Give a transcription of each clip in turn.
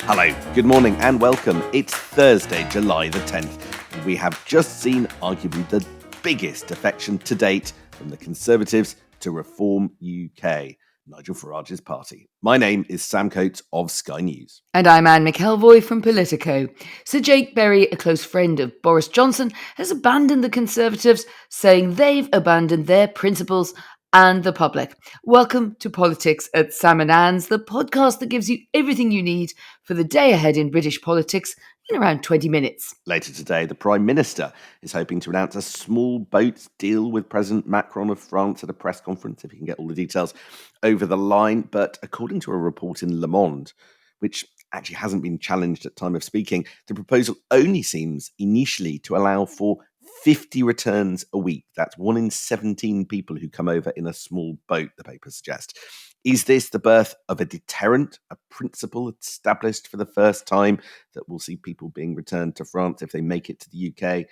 Hello, good morning and welcome. It's Thursday, July the 10th, and we have just seen arguably the biggest defection to date from the Conservatives to Reform UK, Nigel Farage's party. My name is Sam Coates of Sky News. And I'm Anne McElvoy from Politico. Sir Jake Berry, a close friend of Boris Johnson, has abandoned the Conservatives, saying they've abandoned their principles and the public. Welcome to Politics at Sam and Anne's, the podcast that gives you everything you need for the day ahead in British politics in around 20 minutes. Later today, the Prime Minister is hoping to announce a small boats deal with President Macron of France at a press conference, if he can get all the details over the line. But according to a report in Le Monde, which actually hasn't been challenged at time of speaking, the proposal only seems initially to allow for 50 returns a week. That's 1 in 17 people who come over in a small boat, the papers suggest. Is this the birth of a deterrent, a principle established for the first time that will see people being returned to France if they make it to the UK,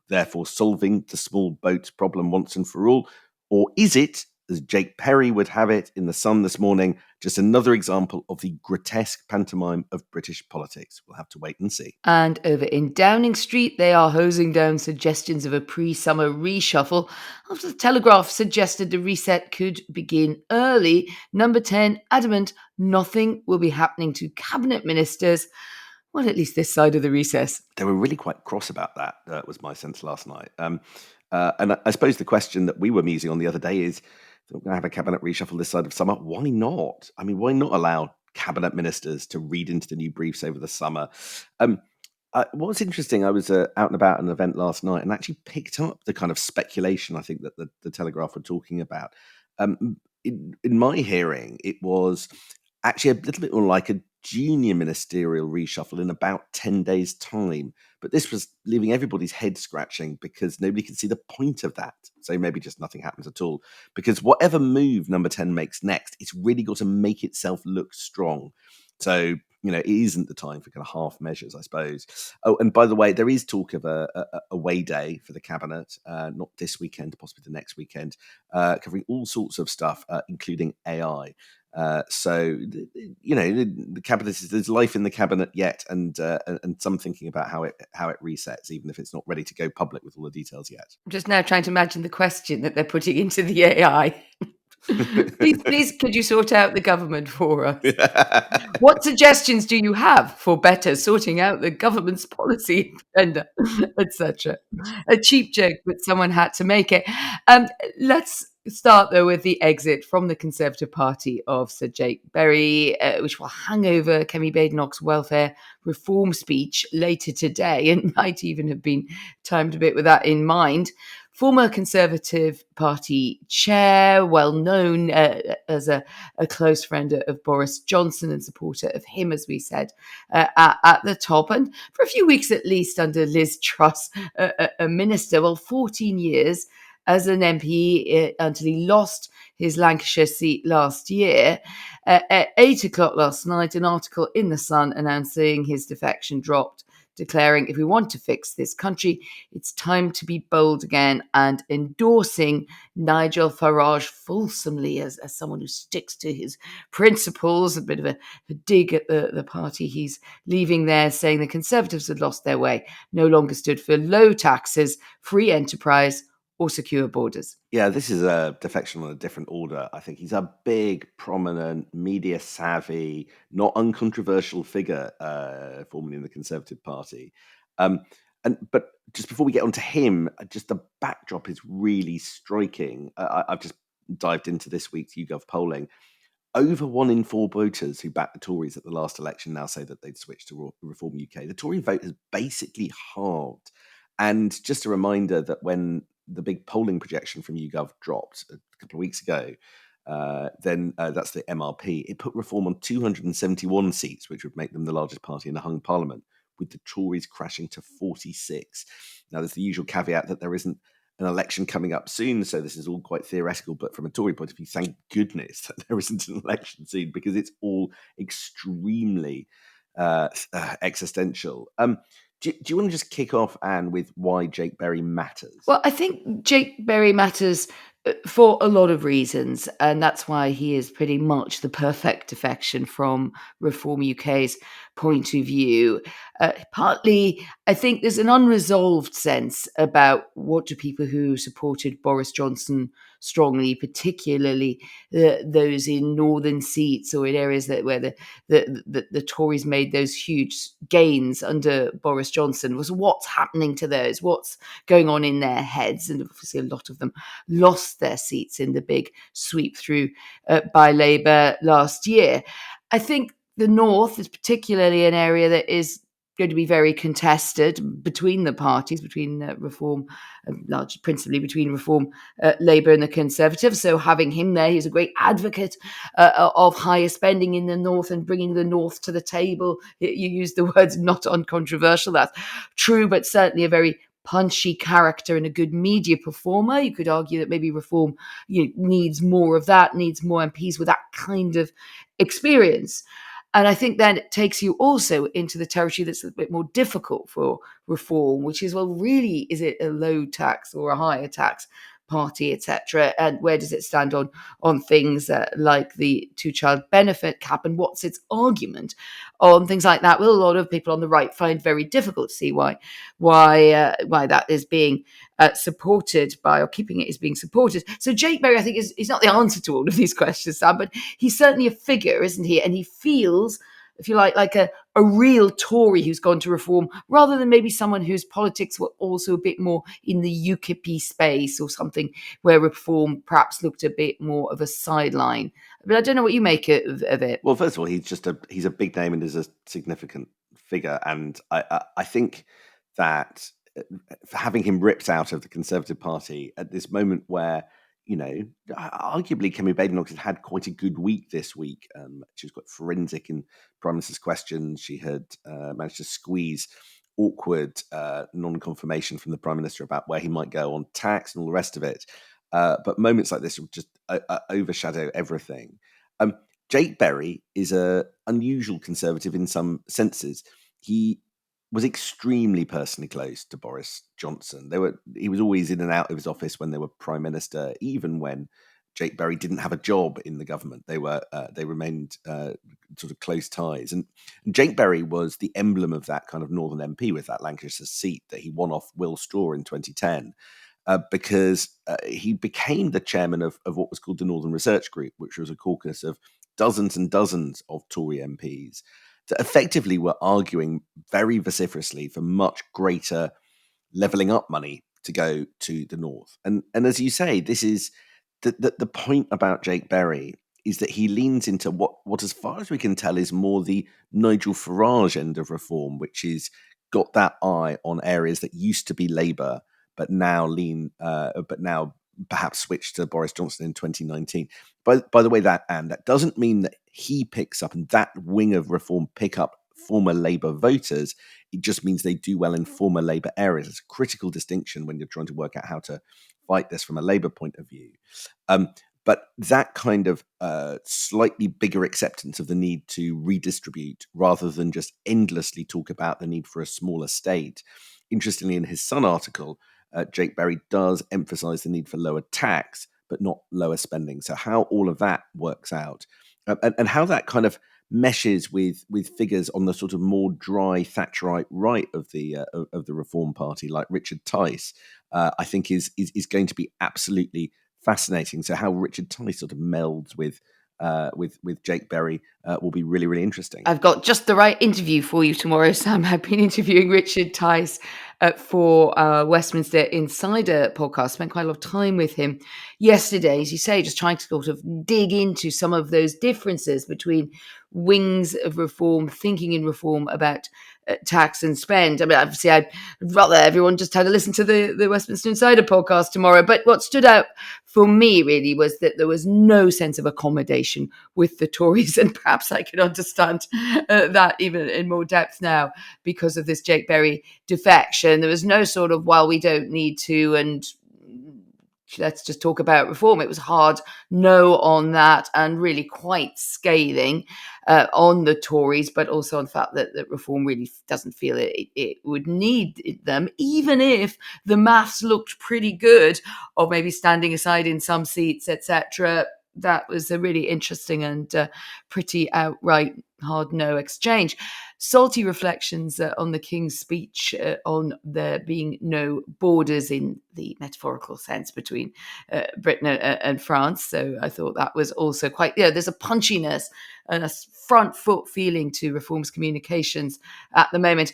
therefore solving the small boats problem once and for all? Or is it, as Jake Berry would have it in The Sun this morning, just another example of the grotesque pantomime of British politics? We'll have to wait and see. And over in Downing Street, they are hosing down suggestions of a pre-summer reshuffle after the Telegraph suggested the reset could begin early. Number 10, adamant nothing will be happening to cabinet ministers, well, at least this side of the recess. They were really quite cross about that, was my sense last night. And I suppose the question that we were musing on the other day is, if we're going to have a cabinet reshuffle this side of summer, why not? I mean, why not allow cabinet ministers to read into the new briefs over the summer? What's interesting, I was out and about at an event last night and actually picked up the kind of speculation I think that the Telegraph were talking about. In my hearing, it was actually a little bit more like a junior ministerial reshuffle in about 10 days' time. But this was leaving everybody's head scratching because nobody could see the point of that. So maybe just nothing happens at all. Because whatever move number 10 makes next, it's really got to make itself look strong. So, it isn't the time for kind of half measures, I suppose. Oh, and by the way, there is talk of a away day for the cabinet, not this weekend, possibly the next weekend, covering all sorts of stuff, including AI. So the cabinet, there's life in the cabinet yet, and some thinking about how it resets, even if it's not ready to go public with all the details yet. I'm just now trying to imagine the question that they're putting into the AI. Please, could you sort out the government for us? What suggestions do you have for better sorting out the government's policy agenda, etc.? A cheap joke, but someone had to make it. Let's start, though, with the exit from the Conservative Party of Sir Jake Berry, which will hang over Kemi Badenoch's welfare reform speech later today, and might even have been timed a bit with that in mind. Former Conservative Party chair, well known as a close friend of Boris Johnson and supporter of him, as we said, at the top. And for a few weeks at least under Liz Truss, a minister, 14 years as an MP until he lost his Lancashire seat last year. At 8 o'clock last night, an article in The Sun announcing his defection dropped, declaring, if we want to fix this country, it's time to be bold again, and endorsing Nigel Farage fulsomely as someone who sticks to his principles. A bit of a dig at the party he's leaving there, saying the Conservatives had lost their way, no longer stood for low taxes, free enterprise, or secure borders. Yeah, this is a defection on a different order. I think he's a big, prominent, media-savvy, not uncontroversial figure, formerly in the Conservative Party. But just before we get onto him, just the backdrop is really striking. I've just dived into this week's YouGov polling. Over 1 in 4 voters who backed the Tories at the last election now say that they'd switch to Reform UK. The Tory vote has basically halved. And just a reminder that when the big polling projection from YouGov dropped a couple of weeks ago, then that's the MRP. It put Reform on 271 seats, which would make them the largest party in a hung parliament, with the Tories crashing to 46. Now, there's the usual caveat that there isn't an election coming up soon, so this is all quite theoretical. But from a Tory point of view, thank goodness that there isn't an election soon, because it's all extremely existential. Do you want to just kick off, Anne, with why Jake Berry matters? Well, I think Jake Berry matters for a lot of reasons, and that's why he is pretty much the perfect defection from Reform UK's point of view. Partly, I think there's an unresolved sense about what do people who supported Boris Johnson strongly, particularly those in northern seats or in areas where the Tories made those huge gains under Boris Johnson, was what's happening to those, what's going on in their heads. And obviously a lot of them lost their seats in the big sweep through by Labour last year. I think the North is particularly an area that is going to be very contested between the parties, between Reform, principally between Reform, Labour and the Conservatives. So having him there, he's a great advocate of higher spending in the North and bringing the North to the table. You use the words not uncontroversial. That's true, but certainly a very punchy character and a good media performer. You could argue that maybe Reform needs more of that, needs more MPs with that kind of experience. And I think then it takes you also into the territory that's a bit more difficult for Reform, which is, well, really, is it a low tax or a higher tax party, etc.? And where does it stand on things like the two-child benefit cap, and what's its argument on things like that? Well, a lot of people on the right find very difficult to see why that is being supported by, or keeping it is being supported. So Jake Berry, I think, is not the answer to all of these questions, Sam, but he's certainly a figure, isn't he? And he feels, if you like a real Tory who's gone to Reform, rather than maybe someone whose politics were also a bit more in the UKIP space, or something where Reform perhaps looked a bit more of a sideline. But I don't know what you make of it. Well, first of all, he's a big name and is a significant figure, and I think that having him ripped out of the Conservative Party at this moment where, arguably Kemi Badenoch had quite a good week this week. She was quite forensic in Prime Minister's questions. She had managed to squeeze awkward non-confirmation from the Prime Minister about where he might go on tax and all the rest of it. But moments like this will just overshadow everything. Jake Berry is an unusual Conservative in some senses. He was extremely personally close to Boris Johnson. He was always in and out of his office when they were Prime Minister, even when Jake Berry didn't have a job in the government. They remained sort of close ties. And Jake Berry was the emblem of that kind of Northern MP with that Lancashire seat that he won off Will Straw in 2010. Because he became the chairman of what was called the Northern Research Group, which was a caucus of dozens and dozens of Tory MPs that effectively were arguing very vociferously for much greater levelling up money to go to the North. And as you say, this is the point about Jake Berry is that he leans into what, as far as we can tell, is more the Nigel Farage end of Reform, which is got that eye on areas that used to be Labour, but now perhaps switched to Boris Johnson in 2019. By the way, that doesn't mean that he picks up and that wing of Reform pick up former Labour voters. It just means they do well in former Labour areas. It's a critical distinction when you're trying to work out how to fight this from a Labour point of view. But that kind of slightly bigger acceptance of the need to redistribute rather than just endlessly talk about the need for a smaller state. Interestingly, in his Sun article, Jake Berry does emphasise the need for lower tax, but not lower spending. So how all of that works out and how that kind of meshes with figures on the sort of more dry Thatcherite right of the Reform Party, like Richard Tice, I think is going to be absolutely fascinating. So how Richard Tice sort of melds with Jake Berry will be really, really interesting. I've got just the right interview for you tomorrow, Sam. I've been interviewing Richard Tice for Westminster Insider podcast. Spent quite a lot of time with him yesterday, as you say, just trying to sort of dig into some of those differences between wings of Reform, thinking in Reform about tax and spend. I mean, obviously, I'd rather everyone just had to listen to the Westminster Insider podcast tomorrow. But what stood out for me really was that there was no sense of accommodation with the Tories, and perhaps I can understand that even in more depth now because of this Jake Berry defection. There was no sort of, well, we don't need to, and let's just talk about Reform. It was hard no on that, and really quite scathing on the Tories, but also on the fact that Reform really doesn't feel it would need them, even if the maths looked pretty good of maybe standing aside in some seats, etc. that was a really interesting and pretty outright hard no exchange. Salty reflections on the King's speech on there being no borders in the metaphorical sense between Britain and France. So I thought that was also quite, there's a punchiness and a front foot feeling to Reform's communications at the moment.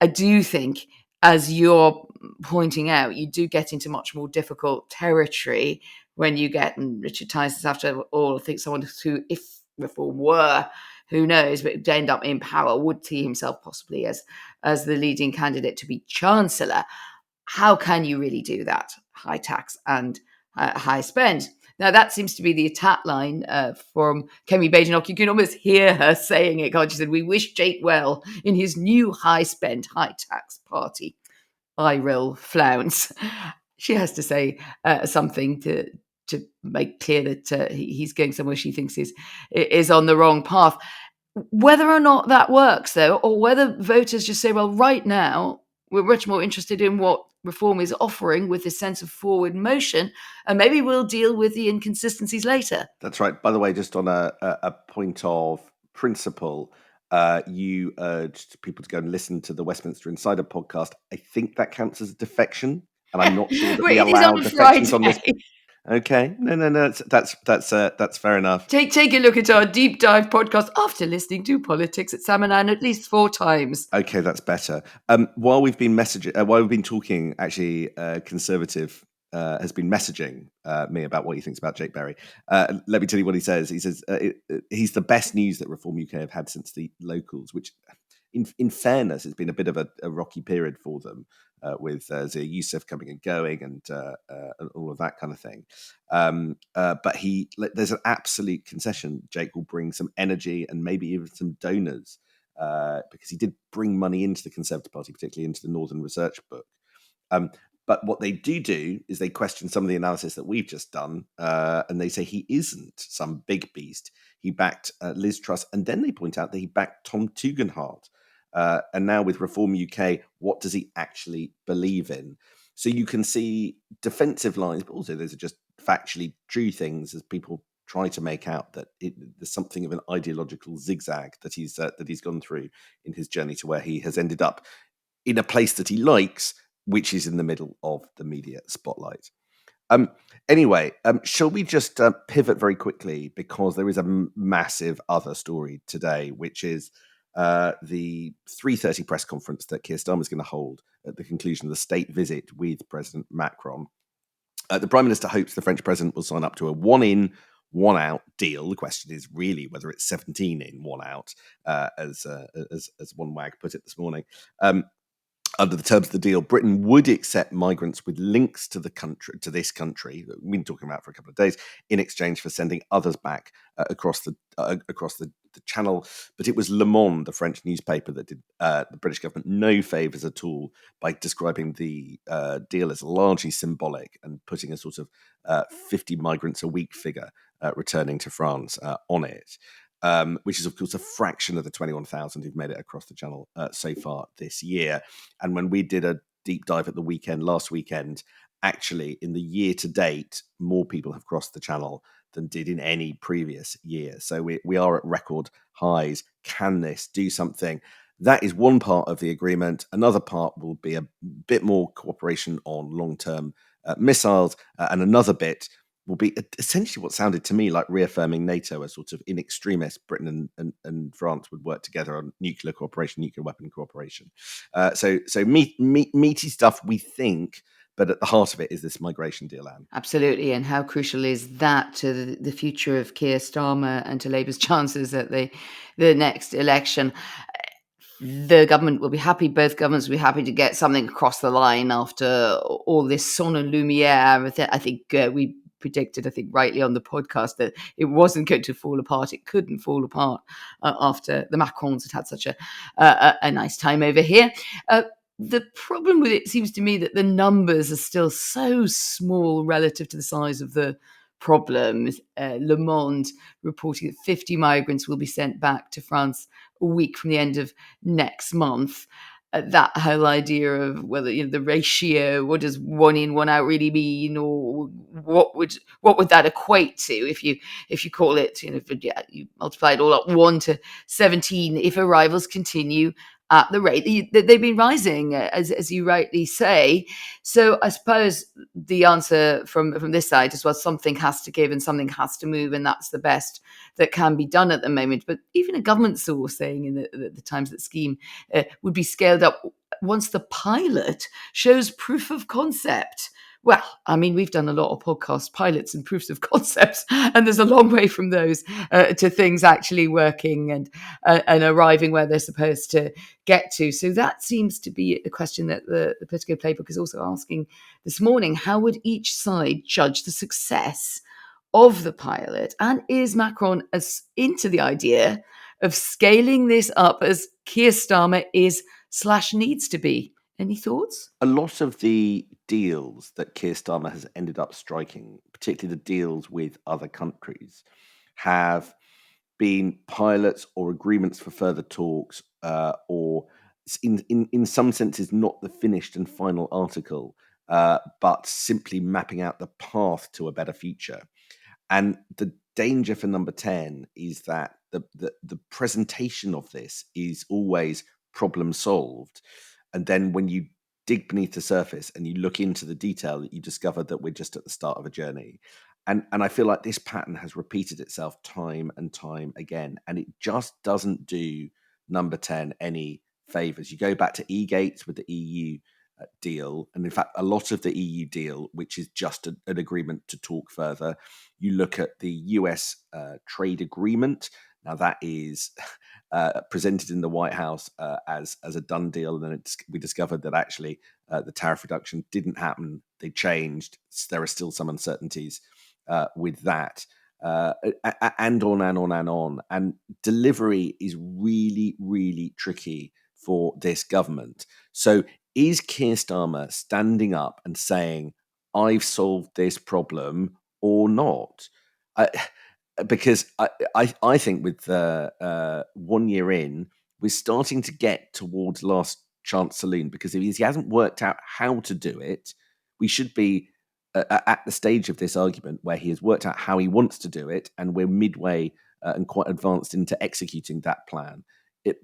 I do think, as you're pointing out, you do get into much more difficult territory when you get, and Richard Tice, after all, I think someone who, if Reform were, who knows, but would end up in power, would see himself possibly as the leading candidate to be Chancellor. How can you really do that? High tax and high spend. Now, that seems to be the attack line from Kemi Badenoch. You can almost hear her saying it. God, she said, "We wish Jake well in his new high spend, high tax party." I will flounce. She has to say something to make clear that he's going somewhere she thinks is on the wrong path. Whether or not that works, though, or whether voters just say, well, right now, we're much more interested in what Reform is offering with this sense of forward motion, and maybe we'll deal with the inconsistencies later. That's right. By the way, just on a point of principle, you urged people to go and listen to the Westminster Insider podcast. I think that counts as a defection, and I'm not sure that we It is allow on defections Friday. on this. Okay, no, that's fair enough. Take a look at our deep dive podcast after listening to Politics at Salmon at least 4 times. Okay, that's better. While we've been talking, actually, Conservative has been messaging me about what he thinks about Jake Berry. Let me tell you what he says. He says he's the best news that Reform UK have had since the locals, which, in fairness, it's been a bit of a rocky period for them with Zia Youssef coming and going and all of that kind of thing. But there's an absolute concession. Jake will bring some energy and maybe even some donors. Because he did bring money into the Conservative Party, particularly into the Northern Research book. But what they do is they question some of the analysis that we've just done, and they say he isn't some big beast. He backed Liz Truss, and then they point out that he backed Tom Tugendhat. And now with Reform UK, what does he actually believe in? So you can see defensive lines, but also those are just factually true things as people try to make out that there's something of an ideological zigzag that he's gone through in his journey to where he has ended up in a place that he likes, which is in the middle of the media spotlight. Anyway, shall we just pivot very quickly, because there is a massive other story today, which is the 3:30 press conference that Keir Starmer is going to hold at the conclusion of the state visit with President Macron. The Prime Minister hopes the French President will sign up to a one-in, one-out deal. The question is really whether it's 17 in, one out, as one wag put it this morning. Under the terms of the deal, Britain would accept migrants with links to this country that we've been talking about for a couple of days, in exchange for sending others back across the channel. But it was Le Monde, the French newspaper, that did the British government no favours at all by describing the deal as largely symbolic and putting a sort of 50 migrants a week figure returning to France on it. Which is, of course, a fraction of the 21,000 who've made it across the channel so far this year. And when we did a deep dive at the last weekend, actually, in the year to date, more people have crossed the channel than did in any previous year. So we are at record highs. Can this do something? That is one part of the agreement. Another part will be a bit more cooperation on long-term missiles, and another bit will be essentially what sounded to me like reaffirming NATO as sort of in extremis. Britain and France would work together on nuclear cooperation, nuclear weapon cooperation. So meaty stuff, we think, but at the heart of it is this migration deal, Anne. Absolutely. And how crucial is that to the future of Keir Starmer and to Labour's chances at the next election? The government will be happy, both governments will be happy to get something across the line after all this son and lumiere. I think we predicted, I think rightly on the podcast, that it wasn't going to fall apart. It couldn't fall apart after the Macrons had such a nice time over here. The problem with it seems to me that the numbers are still so small relative to the size of the problem. Le Monde reporting that 50 migrants will be sent back to France a week from the end of next month. that whole idea of whether, the ratio, what does 1 in 1 out really mean, or what would that equate to if you call it, you multiply it all up, 1 to 17 if arrivals continue at the rate that they've been rising, as you rightly say. So I suppose the answer from this side is, well, something has to give and something has to move, and that's the best that can be done at the moment. But even a government source saying in the Times that scheme would be scaled up once the pilot shows proof of concept. Well, I mean, we've done a lot of podcast pilots and proofs of concepts, and there's a long way from those to things actually working and arriving where they're supposed to get to. So that seems to be a question that the Politico Playbook is also asking this morning. How would each side judge the success of the pilot? And is Macron as into the idea of scaling this up as Keir Starmer is/needs to be? Any thoughts? A lot of the deals that Keir Starmer has ended up striking, particularly the deals with other countries, have been pilots or agreements for further talks, or in some senses not the finished and final article, but simply mapping out the path to a better future. And the danger for number 10 is that the presentation of this is always problem solved. And then when you dig beneath the surface and you look into the detail, you discover that we're just at the start of a journey. And I feel like this pattern has repeated itself time and time again. And it just doesn't do number 10 any favors. You go back to E-Gates with the EU deal, and in fact, a lot of the EU deal, which is just an agreement to talk further. You look at the US trade agreement. Now that is presented in the White House as a done deal, and then we discovered that actually the tariff reduction didn't happen. They changed. There are still some uncertainties with that, and on and on and on. And delivery is really, really tricky for this government. So is Keir Starmer standing up and saying, I've solved this problem or not? Because I think with 1 year in, we're starting to get towards last chance saloon, because if he hasn't worked out how to do it, we should be at the stage of this argument where he has worked out how he wants to do it, and we're midway and quite advanced into executing that plan.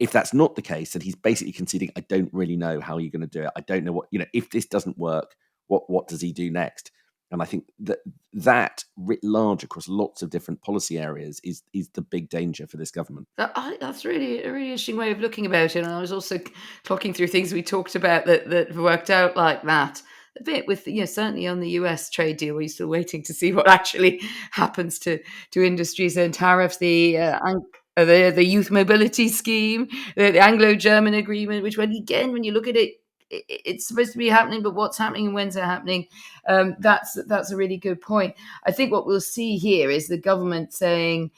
If that's not the case, then he's basically conceding, I don't really know how you're going to do it. I don't know what, if this doesn't work, what does he do next? And I think that writ large across lots of different policy areas is the big danger for this government. That's really a really interesting way of looking about it. And I was also talking through things we talked about that worked out like that a bit with, certainly on the US trade deal, we're still waiting to see what actually happens to industries and tariffs. The youth mobility scheme, the Anglo-German agreement, which when you look at it, it's supposed to be happening, but what's happening and when's it happening? That's a really good point. I think what we'll see here is the government saying,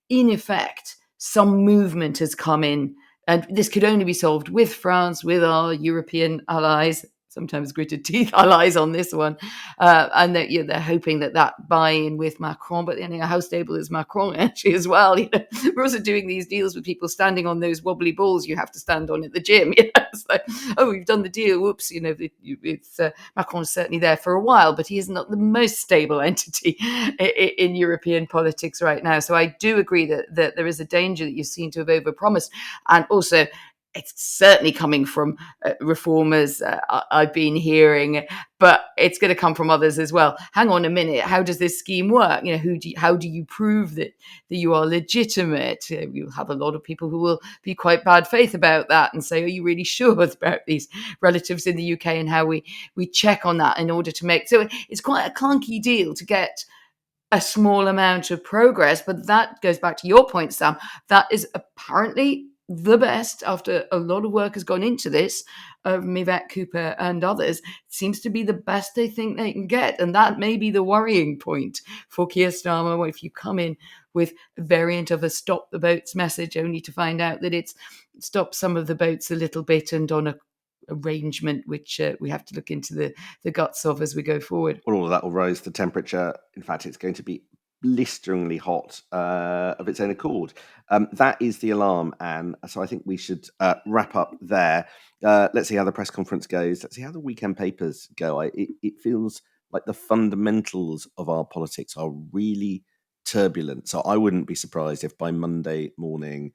in effect, some movement has come in, and this could only be solved with France, with our European allies, sometimes gritted teeth allies on this one, and that they're hoping that buy-in with Macron. But how stable is Macron actually as well? We're also doing these deals with people standing on those wobbly balls you have to stand on at the gym. It's like, oh, we've done the deal. Whoops, it's Macron's certainly there for a while, but he is not the most stable entity in European politics right now. So I do agree that there is a danger that you seem to have overpromised, and also, it's certainly coming from reformers I've been hearing, but it's going to come from others as well. Hang on a minute, how does this scheme work? How do you prove that you are legitimate? You'll have a lot of people who will be quite bad faith about that and say, are you really sure about these relatives in the UK, and how we check on that in order to make... So it's quite a clunky deal to get a small amount of progress, but that goes back to your point, Sam. That is apparently the best, after a lot of work has gone into this, Yvette Cooper and others, it seems to be the best they think they can get. And that may be the worrying point for Keir Starmer, if you come in with a variant of a stop the boats message, only to find out that it's stopped some of the boats a little bit, and on a arrangement which we have to look into the guts of as we go forward. Well, all of that will raise the temperature. In fact, it's going to be blisteringly hot of its own accord. That is the alarm, Anne. So I think we should wrap up there. Let's see how the press conference goes. Let's see how the weekend papers go. It feels like the fundamentals of our politics are really turbulent. So I wouldn't be surprised if by Monday morning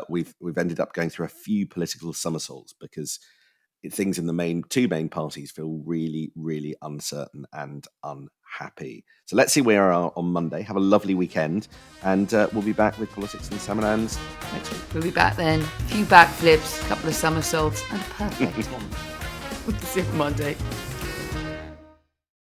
we've ended up going through a few political somersaults, because things in the two main parties feel really, really uncertain and unhappy. So let's see where we are on Monday. Have a lovely weekend, and we'll be back with Politics and Salmon Hands next week. We'll be back then. A few backflips, a couple of somersaults, and a perfect one. See you Monday.